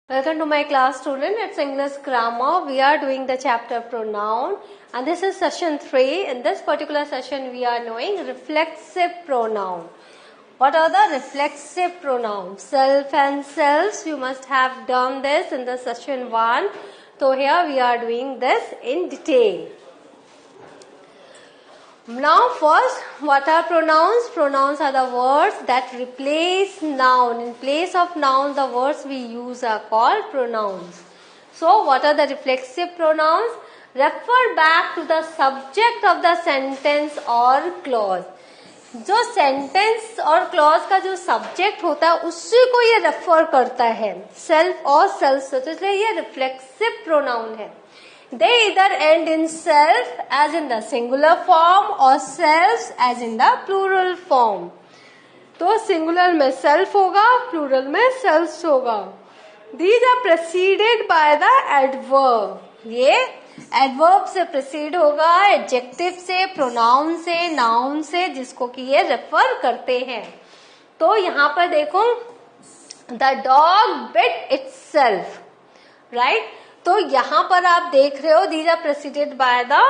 Welcome to my class, student. It's English grammar. We are doing the chapter pronoun, and this is session 3. In this particular session, we are knowing reflexive pronoun. What are the reflexive pronouns? Self and selves. You must have done this in the session 1. So here we are doing this in detail. Now first, what are pronouns? Pronouns are the words that replace noun. In place of noun, the words we use are called pronouns. So what are the reflexive pronouns? Refer back to the subject of the sentence or clause. जो sentence और clause का जो subject होता है उसी को ये refer करता है, self और self से, तो इसलिए ये reflexive pronoun है. They either end in self as in the singular form or selves as in the plural form. तो singular में self होगा, plural में selves होगा. These are preceded by the adverb. ये adverb से precede होगा, adjective से, pronoun से, noun से, जिसको कि ये refer करते हैं. तो यहाँ पर देखो, the dog bit itself, right? तो यहाँ पर आप देख रहे हो, these are preceded by the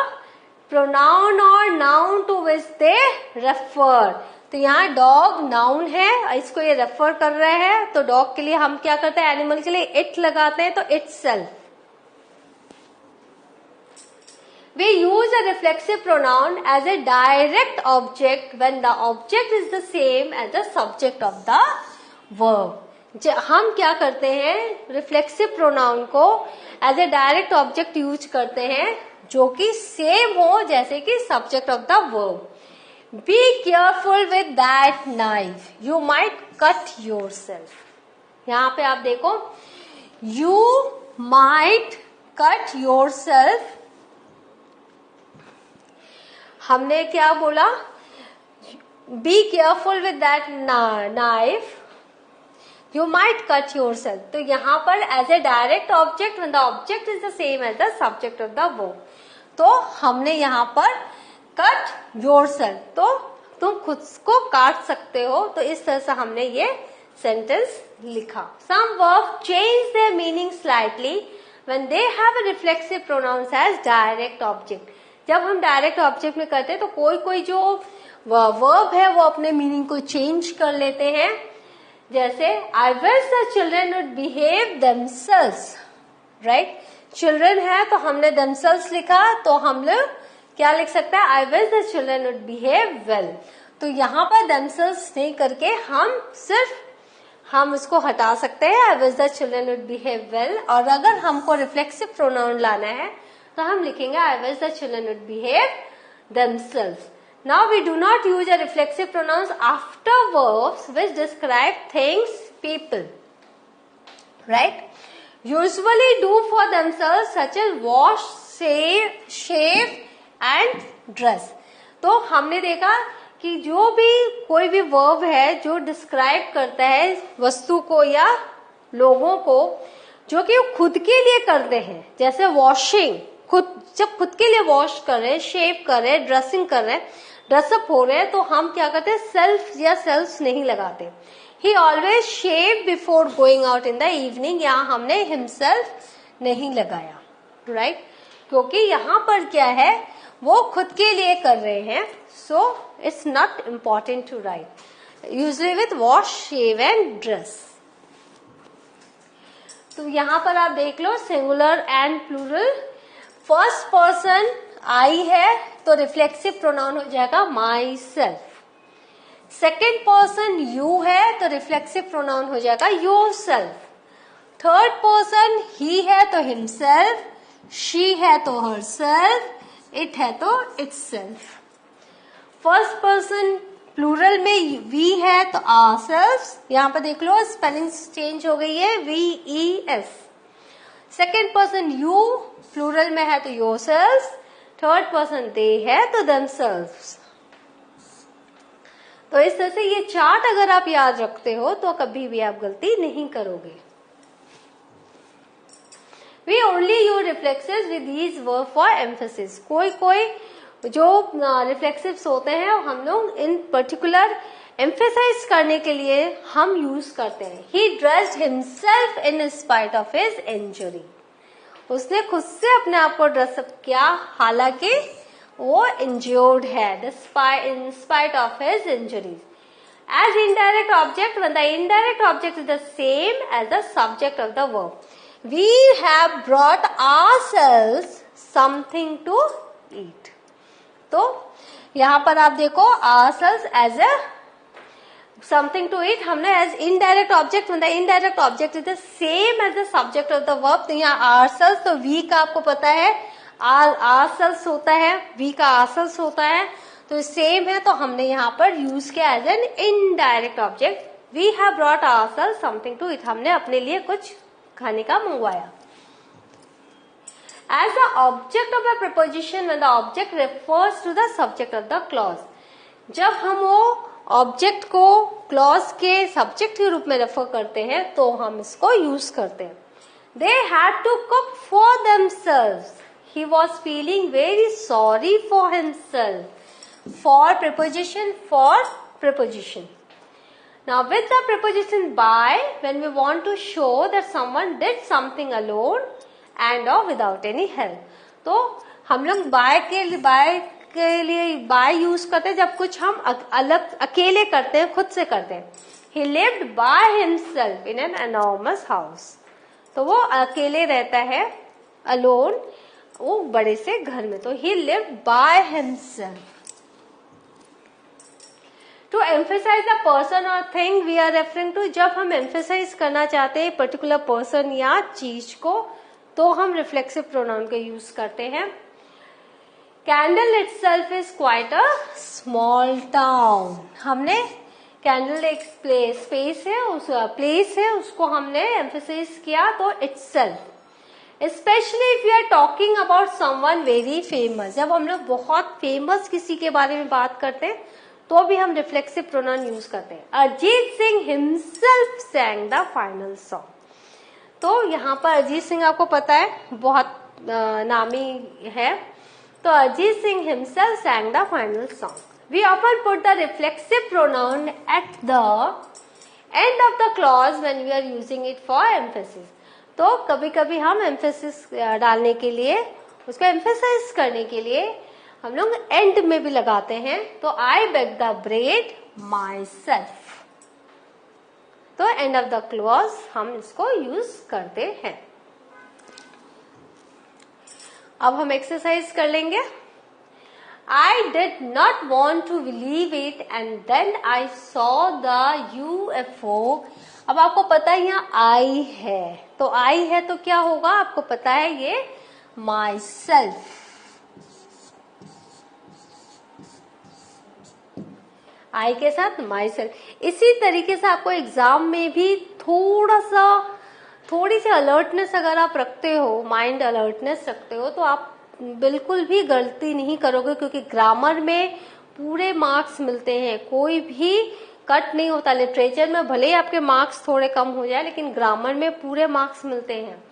pronoun or noun to which they refer. तो यहाँ dog noun है, इसको ये refer कर रहे हैं, तो dog के लिए हम क्या करते हैं, animal के लिए it लगाते हैं, तो itself. We use a reflexive pronoun as a direct object when the object is the same as the subject of the verb. हम क्या करते हैं, रिफ्लेक्सिव प्रोनाउन को as a direct object use करते हैं जो कि सेम हो जैसे कि subject of the verb. Be careful with that knife, you might cut yourself. यहाँ पे आप देखो, यू माइट कट योरसेल्फ. हमने क्या बोला, B careful with that knife, you might cut yourself. तो यहाँ पर as a direct object when the object is the same as the subject of the verb. तो हमने यहाँ पर cut yourself, तो तुम खुद को काट सकते हो. तो इस तरह से हमने ये sentence लिखा. Some verbs change their meaning slightly when they have a reflexive pronouns as direct object. जब हम direct object में करते हैं तो कोई जो verb है वो अपने meaning को change कर लेते हैं. जैसे I wish the children would behave themselves, right? Children है तो हमने themselves लिखा, तो हम लोग क्या लिख सकते हैं, I wish the children would behave well. तो यहाँ पर themselves नहीं करके हम इसको हटा सकते हैं, I wish the children would behave well. और अगर हमको reflexive pronoun लाना है तो हम लिखेंगे I wish the children would behave themselves. Now we do not use a reflexive pronouns after verbs which describe things, people, right? Usually do for themselves such as wash, shave and dress. तो हमने देखा कि जो भी कोई भी verb है जो describe करता है वस्तु को या लोगों को, जो कि खुद के लिए करते हैं, जैसे washing, जब खुद के लिए वॉश कर रहे हैं, शेव कर रहे हैं, ड्रेसिंग कर रहे हैं, ड्रेसअप हो रहे हैं, तो हम क्या करते हैं, सेल्फ या सेल्फ्स नहीं लगाते. He always shave before going out in the evening, यहाँ हमने हिमसेल्फ नहीं लगाया, राइट? क्योंकि यहाँ पर क्या है, वो खुद के लिए कर रहे हैं, so it's not important to write. Usually with wash, shave and dress. तो यहाँ पर आप देख लो, singular and plural. First person I है तो रिफ्लेक्सिव प्रोनाउन हो जाएगा myself. Second person you है तो रिफ्लेक्सिव प्रोनाउन हो जाएगा yourself. Third person he है तो हिमसेल्फ, शी है तो हर सेल्फ, इट है तो itself. First person plural में वी है तो आवर सेल्फ्स. यहाँ पर देख लो स्पेलिंग चेंज हो गई है, VES. Second person you plural में है तो योरसेल्व्स. थर्ड पर्सन दे है तो themselves. तो इस तरह से ये चार्ट अगर आप याद रखते हो तो कभी भी आप गलती नहीं करोगे. We only use reflexives with these verbs for emphasis. कोई जो रिफ्लेक्सिव्स होते हैं हम लोग इन पर्टिकुलर एम्फेसाइज करने के लिए हम यूज करते हैं he dressed himself in spite of his injury. उसने खुद से अपने आप को ड्रेसअप किया हालांकि वो इंज्योर्ड है, इन spite of his injuries. As indirect object, when the indirect object is the same as the subject of the verb, we have brought ourselves something to eat. तो यहाँ पर आप देखो ourselves as a something to eat हमने as indirect object, when the indirect object is the same as the subject of the verb, तो यहाँ ourselves तो we का आपको पता है ourselves होता है, we का ourselves होता है, तो सेम है, तो हमने यहाँ पर यूज किया as an indirect object. We have brought ourselves something to eat, हमने अपने लिए कुछ खाने का मंगवाया। As the object of the preposition when the object refers to the subject of the clause, जब हम वो ऑब्जेक्ट को क्लॉज के सब्जेक्ट के रूप में रेफर करते हैं तो हम इसको यूज करते हैं। They had to cook for themselves, he was feeling very sorry for himself. For preposition, for preposition. Now with the preposition by, when we want to show that someone did something alone and or without any help, तो हम लोग by के लिए by use करते हैं जब कुछ हम अलग अकेले करते हैं, खुद से करते हैं। He lived by himself in an enormous house, तो वो अकेले रहता है, alone, वो बड़े से घर में, तो he lived by himself. To emphasize the person or thing we are referring to, जब हम emphasize करना चाहते हैं पर्टिकुलर पर्सन या चीज को तो हम रिफ्लेक्सिव प्रोनाउन का यूज करते हैं। Candle itself is quite a small town, हमने कैंडल एक स्पेस है, उस प्लेस है, उसको हमने emphasize किया तो itself। Especially if we are talking about someone very famous, जब हम लोग बहुत फेमस किसी के बारे में बात करते हैं तो भी हम रिफ्लेक्सिव प्रोनाउन यूज करते हैं। Arijit Singh himself sang the final song, तो यहाँ पर अरिजीत सिंह आपको पता है बहुत नामी है, तो Arijit Singh himself sang the final song. We often put the reflexive pronoun at the end of the clause when we are using it for emphasis, तो कभी कभी हम एम्फेसिस डालने के लिए, उसको एम्फेसाइज करने के लिए हम लोग एंड में भी लगाते हैं। तो I bake the bread myself, तो एंड ऑफ द क्लॉज हम इसको यूज करते हैं। अब हम एक्सरसाइज कर लेंगे। I did not want to believe it and then I saw the UFO। अब आपको पता है यहाँ आई है, तो आई है तो क्या होगा आपको पता है, ये माई सेल्फ, आई के साथ माई सेल्फ। इसी तरीके से आपको एग्जाम में भी थोड़ी सी अलर्टनेस अगर आप रखते हो, माइंड अलर्टनेस रखते हो, तो आप बिल्कुल भी गलती नहीं करोगे, क्योंकि ग्रामर में पूरे मार्क्स मिलते हैं, कोई भी कट नहीं होता। लिटरेचर में भले ही आपके मार्क्स थोड़े कम हो जाए, लेकिन ग्रामर में पूरे मार्क्स मिलते हैं।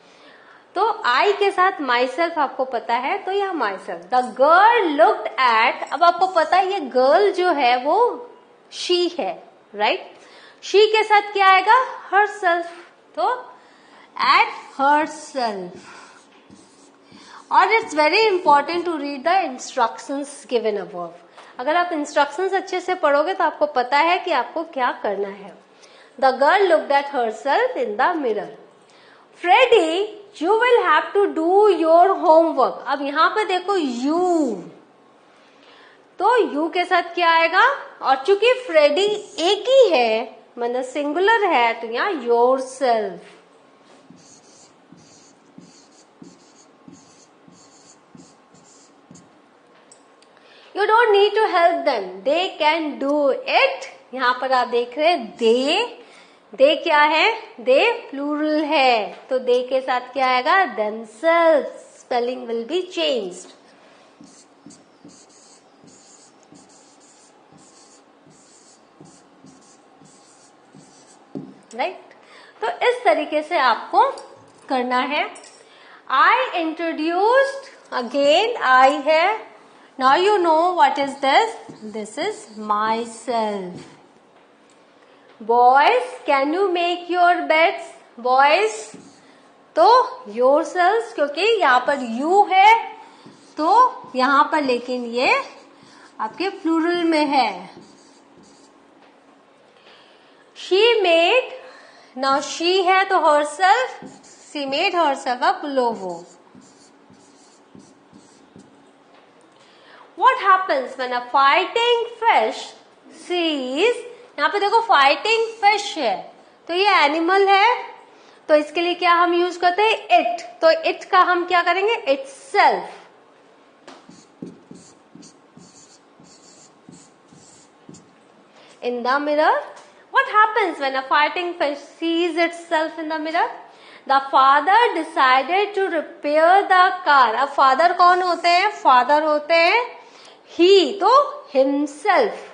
तो आई के साथ माई सेल्फ आपको पता है, तो यह my self. The girl looked eight, अब आपको पता है ये गर्ल जो है वो शी है, राइट। शी के साथ क्या आएगा, हर सेल्फ, तो एट हर सेल्फ। और it's very important to read the instructions given above. अगर आप इंस्ट्रक्शंस अच्छे से पढ़ोगे तो आपको पता है कि आपको क्या करना है। The girl looked at herself in the mirror. Freddy, you will have to do your homework. अब यहाँ पे देखो यू, तो यू के साथ क्या आएगा, और चूंकि फ्रेडी एक ही है, मतलब सिंगुलर है, तो यहाँ yourself. You don't need to help them, they can do it. यहाँ पर आप देख रहे हैं दे क्या है, दे प्लूरल है, तो दे के साथ क्या आएगा, themselves। Spelling will be changed. Right, तो इस तरीके से आपको करना है। आई इंट्रोड्यूस्ड, अगेन आई है, now you know what is this, this is my self. Boys, can you make your beds? Boys, तो yourselves, क्योंकि यहाँ पर you है तो यहाँ पर लेकिन ये आपके प्लूरल में है. She made, now she है तो herself, she made herself a pullover. What happens when a fighting fish sees, यहाँ पे देखो fighting fish है तो ये एनिमल है तो इसके लिए क्या हम यूज करते हैं? इट. तो इट का हम क्या करेंगे? itself. In the mirror, what happens when a fighting fish sees itself in the mirror? The father decided to repair the car. अब father कौन होते हैं? Father होते हैं he, तो himself.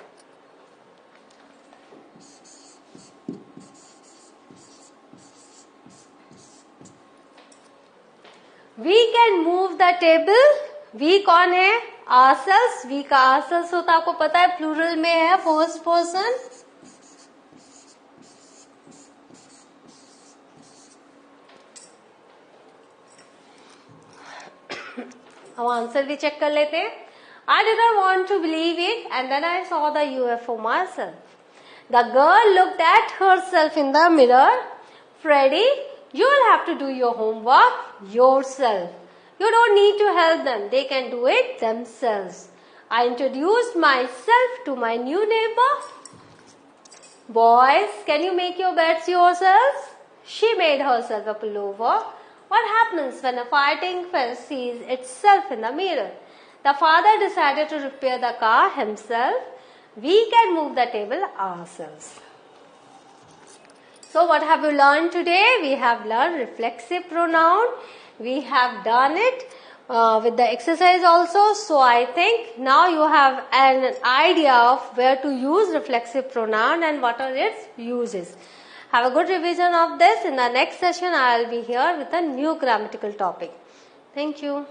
We can move the table. We कौन है? Ourselves. We का ourselves होता है, आपको पता है प्लूरल में है, फर्स्ट पर्सन. अब आंसर भी चेक कर लेते हैं. I didn't want to believe it and then I saw the UFO myself. The girl looked at herself in the mirror. Freddie, you will have to do your homework yourself. You don't need to help them. They can do it themselves. I introduced myself to my new neighbor. Boys, can you make your beds yourselves? She made herself a pullover. What happens when a fighting fish sees itself in the mirror? The father decided to repair the car himself. We can move the table ourselves. So what have you learned today? We have learned reflexive pronoun. We have done it with the exercise also. So I think now you have an idea of where to use reflexive pronoun and what are its uses. Have a good revision of this. In the next session, I will be here with a new grammatical topic. Thank you.